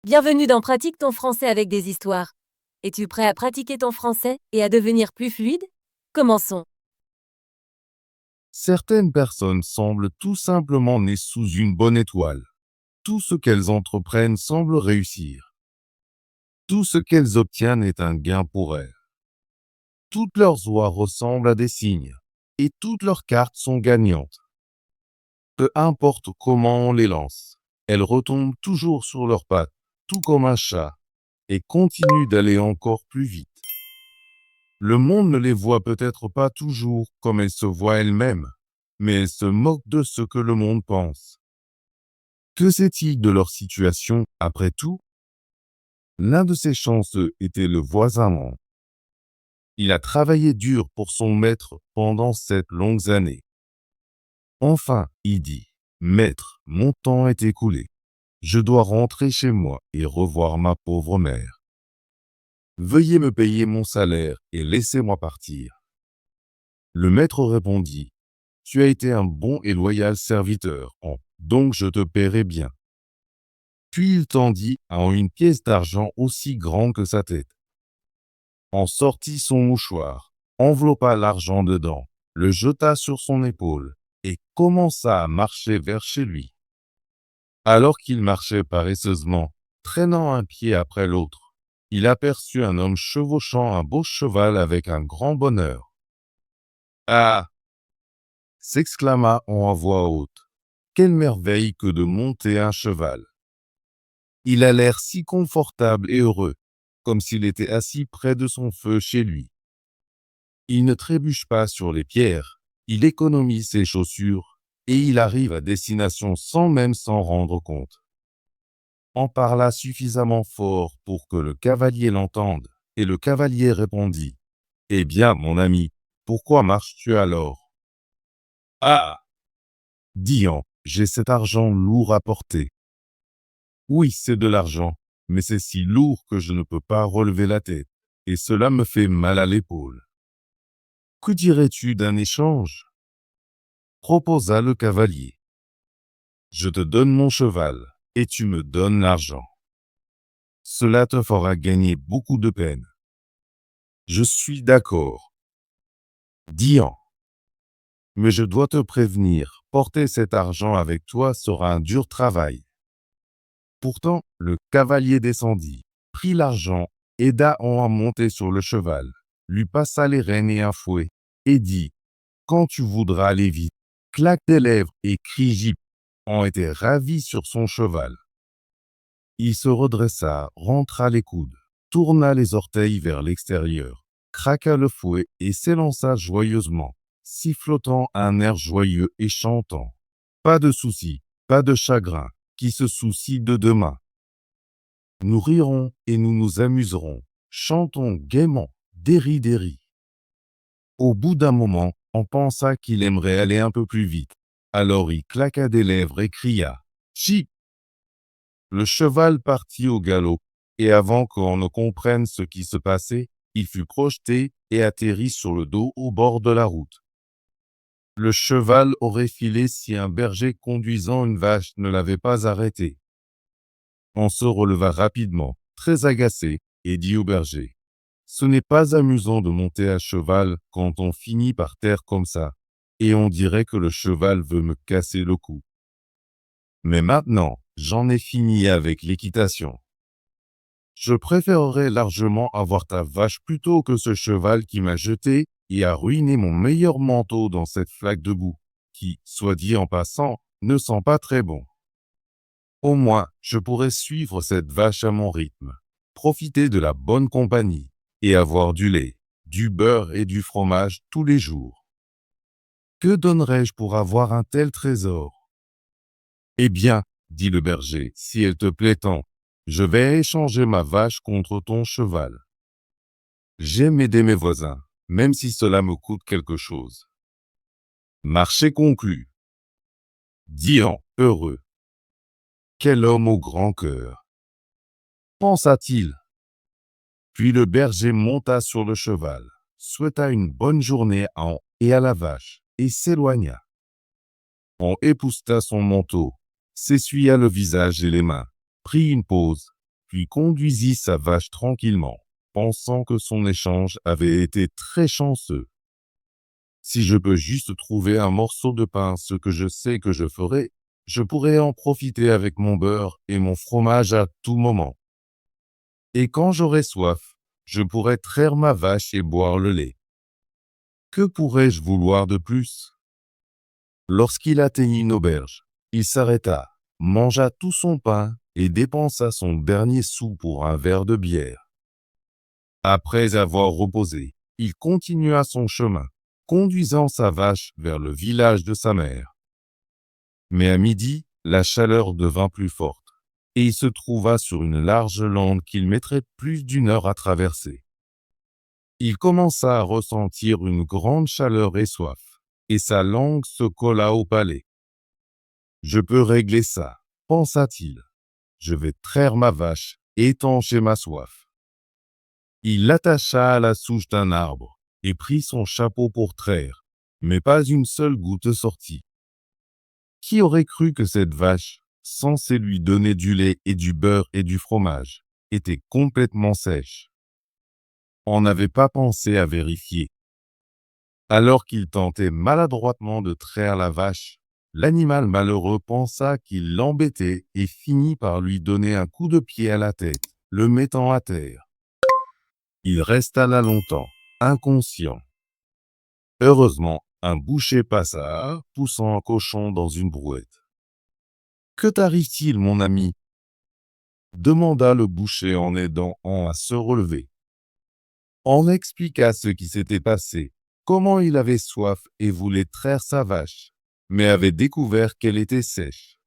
Bienvenue dans Pratique ton français avec des histoires. Es-tu prêt à pratiquer ton français et à devenir plus fluide? Commençons. Certaines personnes semblent tout simplement nées sous une bonne étoile. Tout ce qu'elles entreprennent semble réussir. Tout ce qu'elles obtiennent est un gain pour elles. Toutes leurs oies ressemblent à des cygnes, et toutes leurs cartes sont gagnantes. Peu importe comment on les lance, elles retombent toujours sur leurs pattes, tout comme un chat, et continuent d'aller encore plus vite. Le monde ne les voit peut-être pas toujours comme elles se voient elles-mêmes, mais elles se moquent de ce que le monde pense. Que sait-il de leur situation, après tout? L'un de ces chanceux était le voisin. Il a travaillé dur pour son maître pendant 7 longues années. Enfin, il dit, « Maître, mon temps est écoulé. Je dois rentrer chez moi et revoir ma pauvre mère. Veuillez me payer mon salaire et laissez-moi partir. » Le maître répondit, « Tu as été un bon et loyal serviteur, donc je te paierai bien. » Puis il tendit à une pièce d'argent aussi grande que sa tête. En sortit son mouchoir, enveloppa l'argent dedans, le jeta sur son épaule et commença à marcher vers chez lui. Alors qu'il marchait paresseusement, traînant un pied après l'autre, il aperçut un homme chevauchant un beau cheval avec un grand bonheur. « Ah !» s'exclama à voix haute. « Quelle merveille que de monter un cheval !» Il a l'air si confortable et heureux, comme s'il était assis près de son feu chez lui. Il ne trébuche pas sur les pierres, il économise ses chaussures, et il arrive à destination sans même s'en rendre compte. On parla suffisamment fort pour que le cavalier l'entende, et le cavalier répondit, « Eh bien, mon ami, pourquoi marches-tu alors ?»« Ah !» dit On, « j'ai cet argent lourd à porter. » « Oui, c'est de l'argent, mais c'est si lourd que je ne peux pas relever la tête, et cela me fait mal à l'épaule. »« Que dirais-tu d'un échange ?» proposa le cavalier. « Je te donne mon cheval, et tu me donnes l'argent. Cela te fera gagner beaucoup de peine. »« Je suis d'accord. » dit On. « Mais je dois te prévenir, porter cet argent avec toi sera un dur travail. » Pourtant, le cavalier descendit, prit l'argent, aida On à monter sur le cheval, lui passa les rênes et un fouet, et dit, « Quand tu voudras aller vite, claque tes lèvres et crie Jip. » On était ravi sur son cheval. Il se redressa, rentra les coudes, tourna les orteils vers l'extérieur, craqua le fouet et s'élança joyeusement, sifflotant un air joyeux et chantant. « Pas de souci, pas de chagrin, qui se soucie de demain. Nous rirons et nous nous amuserons, chantons gaiement, déri. » Au bout d'un moment, on pensa qu'il aimerait aller un peu plus vite. Alors il claqua des lèvres et cria « Chip !» Le cheval partit au galop, et avant qu'on ne comprenne ce qui se passait, il fut projeté et atterrit sur le dos au bord de la route. Le cheval aurait filé si un berger conduisant une vache ne l'avait pas arrêté. On se releva rapidement, très agacé, et dit au berger, « Ce n'est pas amusant de monter à cheval quand on finit par terre comme ça, et on dirait que le cheval veut me casser le cou. Mais maintenant, j'en ai fini avec l'équitation. Je préférerais largement avoir ta vache plutôt que ce cheval qui m'a jeté et a ruiné mon meilleur manteau dans cette flaque de boue, qui, soit dit en passant, ne sent pas très bon. Au moins, je pourrais suivre cette vache à mon rythme, profiter de la bonne compagnie et avoir du lait, du beurre et du fromage tous les jours. Que donnerais-je pour avoir un tel trésor? » « Eh bien, dit le berger, si elle te plaît tant, je vais échanger ma vache contre ton cheval. J'aime aider mes voisins, même si cela me coûte quelque chose. » Marché conclu. Dit On, heureux. Quel homme au grand cœur, pensa-t-il. Puis le berger monta sur le cheval, souhaita une bonne journée à On et à la vache, et s'éloigna. On épousseta son manteau, s'essuya le visage et les mains, prit une pause, puis conduisit sa vache tranquillement, pensant que son échange avait été très chanceux. Si je peux juste trouver un morceau de pain, ce que je sais que je ferai, je pourrai en profiter avec mon beurre et mon fromage à tout moment. Et quand j'aurai soif, je pourrai traire ma vache et boire le lait. Que pourrais-je vouloir de plus? Lorsqu'il atteignit une auberge, il s'arrêta, mangea tout son pain et dépensa son dernier sou pour un verre de bière. Après avoir reposé, il continua son chemin, conduisant sa vache vers le village de sa mère. Mais à midi, la chaleur devint plus forte, et il se trouva sur une large lande qu'il mettrait plus d'une heure à traverser. Il commença à ressentir une grande chaleur et soif, et sa langue se colla au palais. « Je peux régler ça, pensa-t-il. Je vais traire ma vache, étancher ma soif. » Il l'attacha à la souche d'un arbre, et prit son chapeau pour traire, mais pas une seule goutte sortit. Qui aurait cru que cette vache, censée lui donner du lait et du beurre et du fromage, était complètement sèche? On n'avait pas pensé à vérifier. Alors qu'il tentait maladroitement de traire la vache, l'animal malheureux pensa qu'il l'embêtait et finit par lui donner un coup de pied à la tête, le mettant à terre. Il resta là longtemps, inconscient. Heureusement, un boucher passa, poussant un cochon dans une brouette. « Que t'arrive-t-il, mon ami ?» demanda le boucher en aidant An à se relever. On expliqua ce qui s'était passé, comment il avait soif et voulait traire sa vache, mais avait découvert qu'elle était sèche.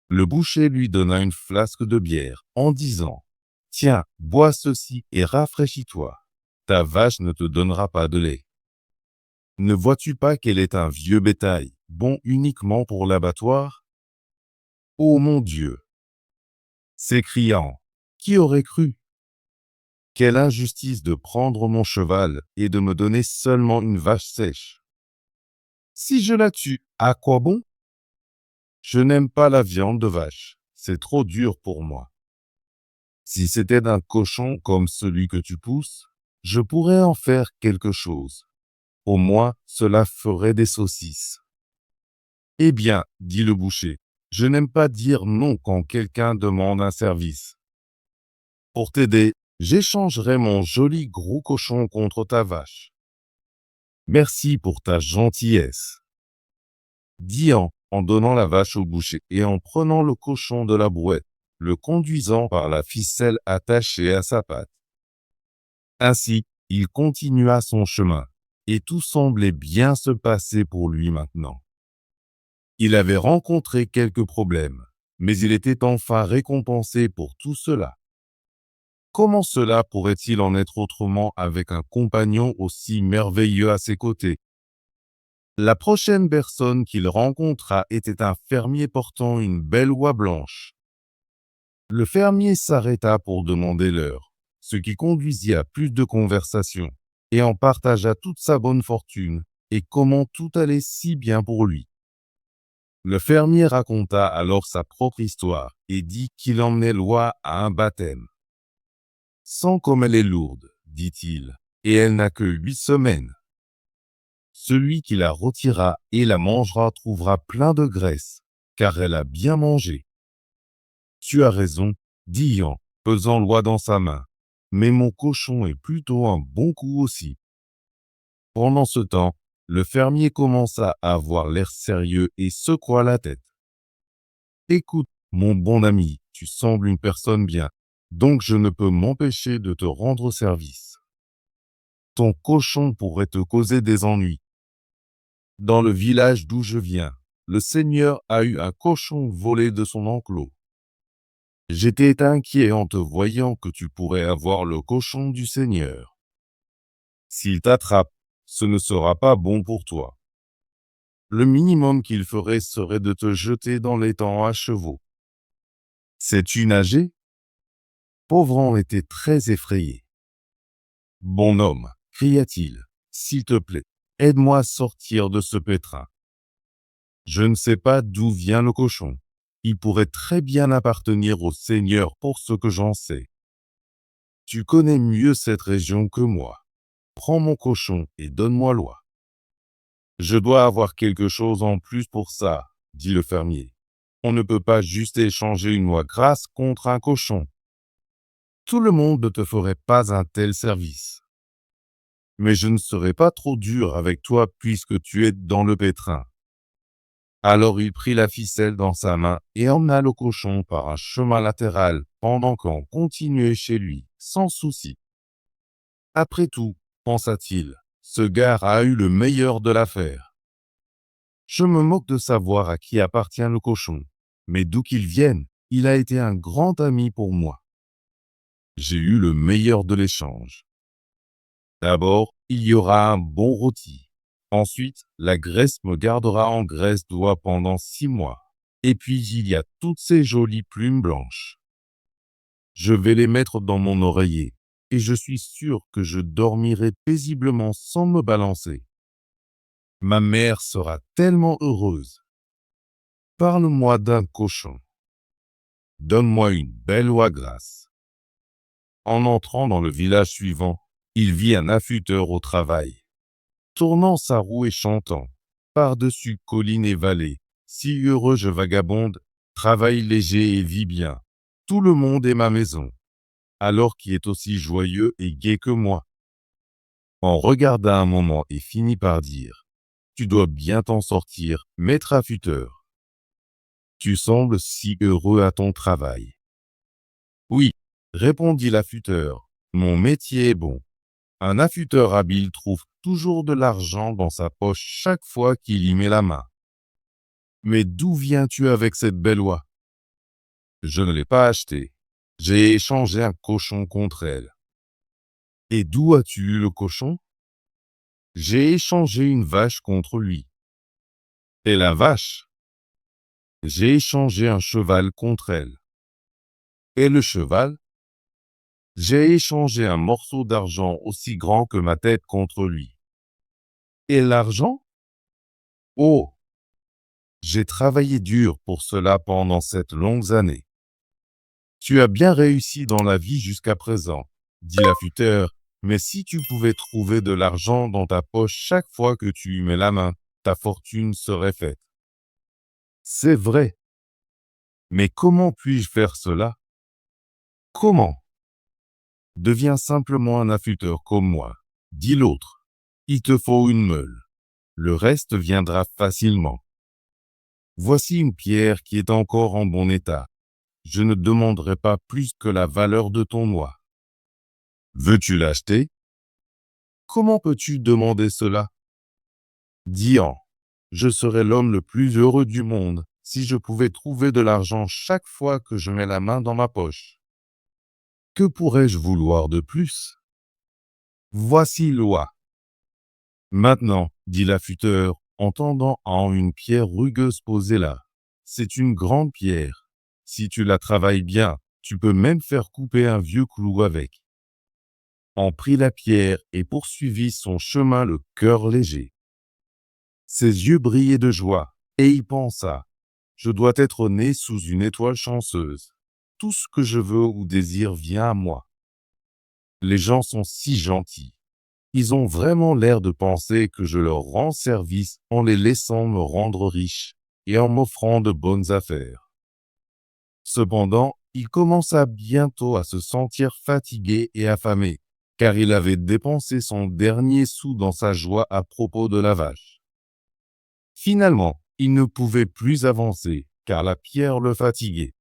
Le boucher lui donna une flasque de bière en disant « Tiens, bois ceci et rafraîchis-toi. Ta vache ne te donnera pas de lait. Ne vois-tu pas qu'elle est un vieux bétail, bon uniquement pour l'abattoir ?» « Oh mon Dieu !» s'écriant, qui aurait cru? Quelle injustice de prendre mon cheval et de me donner seulement une vache sèche. Si je la tue, à quoi bon? Je n'aime pas la viande de vache, c'est trop dur pour moi. Si c'était d'un cochon comme celui que tu pousses, je pourrais en faire quelque chose. Au moins, cela ferait des saucisses. Eh bien, dit le boucher, je n'aime pas dire non quand quelqu'un demande un service. Pour t'aider, j'échangerai mon joli gros cochon contre ta vache. Merci pour ta gentillesse. Dit An, en donnant la vache au boucher et en prenant le cochon de la brouette, le conduisant par la ficelle attachée à sa patte. Ainsi, il continua son chemin, et tout semblait bien se passer pour lui maintenant. Il avait rencontré quelques problèmes, mais il était enfin récompensé pour tout cela. Comment cela pourrait-il en être autrement avec un compagnon aussi merveilleux à ses côtés? La prochaine personne qu'il rencontra était un fermier portant une belle oie blanche. Le fermier s'arrêta pour demander l'heure, ce qui conduisit à plus de conversation, et en partagea toute sa bonne fortune et comment tout allait si bien pour lui. Le fermier raconta alors sa propre histoire et dit qu'il emmenait l'oie à un baptême. « Sens comme elle est lourde, dit-il, et elle n'a que 8 semaines. Celui qui la retirera et la mangera trouvera plein de graisse, car elle a bien mangé. » Tu as raison, dit An, pesant l'oie dans sa main, mais mon cochon est plutôt un bon coup aussi. Pendant ce temps, le fermier commença à avoir l'air sérieux et secoua la tête. Écoute, mon bon ami, tu sembles une personne bien, donc je ne peux m'empêcher de te rendre service. Ton cochon pourrait te causer des ennuis. Dans le village d'où je viens, le seigneur a eu un cochon volé de son enclos. J'étais inquiet en te voyant que tu pourrais avoir le cochon du seigneur. S'il t'attrape, ce ne sera pas bon pour toi. Le minimum qu'il ferait serait de te jeter dans l'étang à chevaux. Sais-tu nager? Pauvre An était très effrayé. Bon homme, cria-t-il, s'il te plaît, aide-moi à sortir de ce pétrin. Je ne sais pas d'où vient le cochon, Il pourrait très bien appartenir au Seigneur pour ce que j'en sais. Tu connais mieux cette région que moi. Prends mon cochon et donne-moi l'oie. Je dois avoir quelque chose en plus pour ça, dit le fermier. On ne peut pas juste échanger une oie grasse contre un cochon. Tout le monde ne te ferait pas un tel service. Mais je ne serai pas trop dur avec toi puisque tu es dans le pétrin. Alors il prit la ficelle dans sa main et emmena le cochon par un chemin latéral pendant qu'on continuait chez lui, sans souci. Après tout, pensa-t-il, ce gars a eu le meilleur de l'affaire. Je me moque de savoir à qui appartient le cochon, mais d'où qu'il vienne, il a été un grand ami pour moi. J'ai eu le meilleur de l'échange. D'abord, il y aura un bon rôti. Ensuite, la graisse me gardera en graisse d'oie pendant 6 mois. Et puis il y a toutes ces jolies plumes blanches. Je vais les mettre dans mon oreiller, et je suis sûr que je dormirai paisiblement sans me balancer. Ma mère sera tellement heureuse. Parle-moi d'un cochon. Donne-moi une belle oie grasse. En entrant dans le village suivant, il vit un affûteur au travail, tournant sa roue et chantant, par-dessus collines et vallées, si heureux je vagabonde, travaille léger et vis bien. Tout le monde est ma maison, alors qui est aussi joyeux et gai que moi. On regarda un moment et finit par dire, tu dois bien t'en sortir, maître affûteur. Tu sembles si heureux à ton travail. Oui, répondit l'affûteur, mon métier est bon. Un affûteur habile trouve toujours de l'argent dans sa poche chaque fois qu'il y met la main. Mais d'où viens-tu avec cette belle oie? Je ne l'ai pas achetée. J'ai échangé un cochon contre elle. Et d'où as-tu eu le cochon? J'ai échangé une vache contre lui. Et la vache? J'ai échangé un cheval contre elle. Et le cheval? J'ai échangé un morceau d'argent aussi grand que ma tête contre lui. Et l'argent? Oh! J'ai travaillé dur pour cela pendant cette longue année. Tu as bien réussi dans la vie jusqu'à présent, dit l'affûteur, mais si tu pouvais trouver de l'argent dans ta poche chaque fois que tu y mets la main, ta fortune serait faite. C'est vrai. Mais comment puis-je faire cela? Comment? Deviens simplement un affûteur comme moi, dit l'autre. Il te faut une meule. Le reste viendra facilement. Voici une pierre qui est encore en bon état. Je ne demanderai pas plus que la valeur de ton oie. Veux-tu l'acheter? Comment peux-tu demander cela? Dian, je serais l'homme le plus heureux du monde si je pouvais trouver de l'argent chaque fois que je mets la main dans ma poche. Que pourrais-je vouloir de plus? Voici l'oie. Maintenant, dit l'affûteur, en tendant en une pierre rugueuse posée là. C'est une grande pierre. Si tu la travailles bien, tu peux même faire couper un vieux clou avec. On prit la pierre et poursuivit son chemin le cœur léger. Ses yeux brillaient de joie, et il pensa, je dois être né sous une étoile chanceuse. Tout ce que je veux ou désire vient à moi. Les gens sont si gentils. Ils ont vraiment l'air de penser que je leur rends service en les laissant me rendre riche et en m'offrant de bonnes affaires. Cependant, il commença bientôt à se sentir fatigué et affamé, car il avait dépensé son dernier sou dans sa joie à propos de la vache. Finalement, il ne pouvait plus avancer, car la pierre le fatiguait.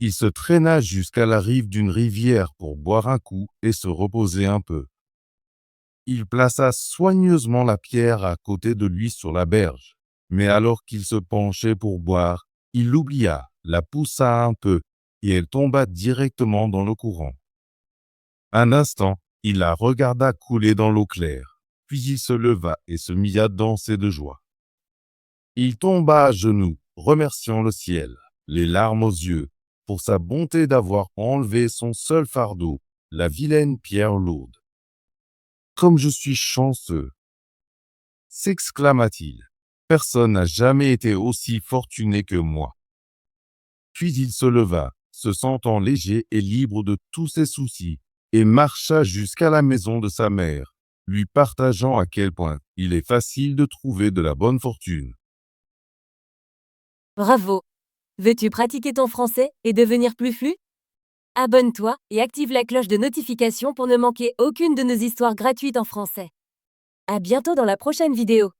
Il se traîna jusqu'à la rive d'une rivière pour boire un coup et se reposer un peu. Il plaça soigneusement la pierre à côté de lui sur la berge, mais alors qu'il se penchait pour boire, il l'oublia, la poussa un peu, et elle tomba directement dans le courant. Un instant, il la regarda couler dans l'eau claire, puis il se leva et se mit à danser de joie. Il tomba à genoux, remerciant le ciel, les larmes aux yeux, pour sa bonté d'avoir enlevé son seul fardeau, la vilaine pierre lourde. Comme je suis chanceux, s'exclama-t-il. Personne n'a jamais été aussi fortuné que moi. Puis il se leva, se sentant léger et libre de tous ses soucis, et marcha jusqu'à la maison de sa mère, lui partageant à quel point il est facile de trouver de la bonne fortune. Bravo! Veux-tu pratiquer ton français et devenir plus fluide? Abonne-toi et active la cloche de notification pour ne manquer aucune de nos histoires gratuites en français. À bientôt dans la prochaine vidéo.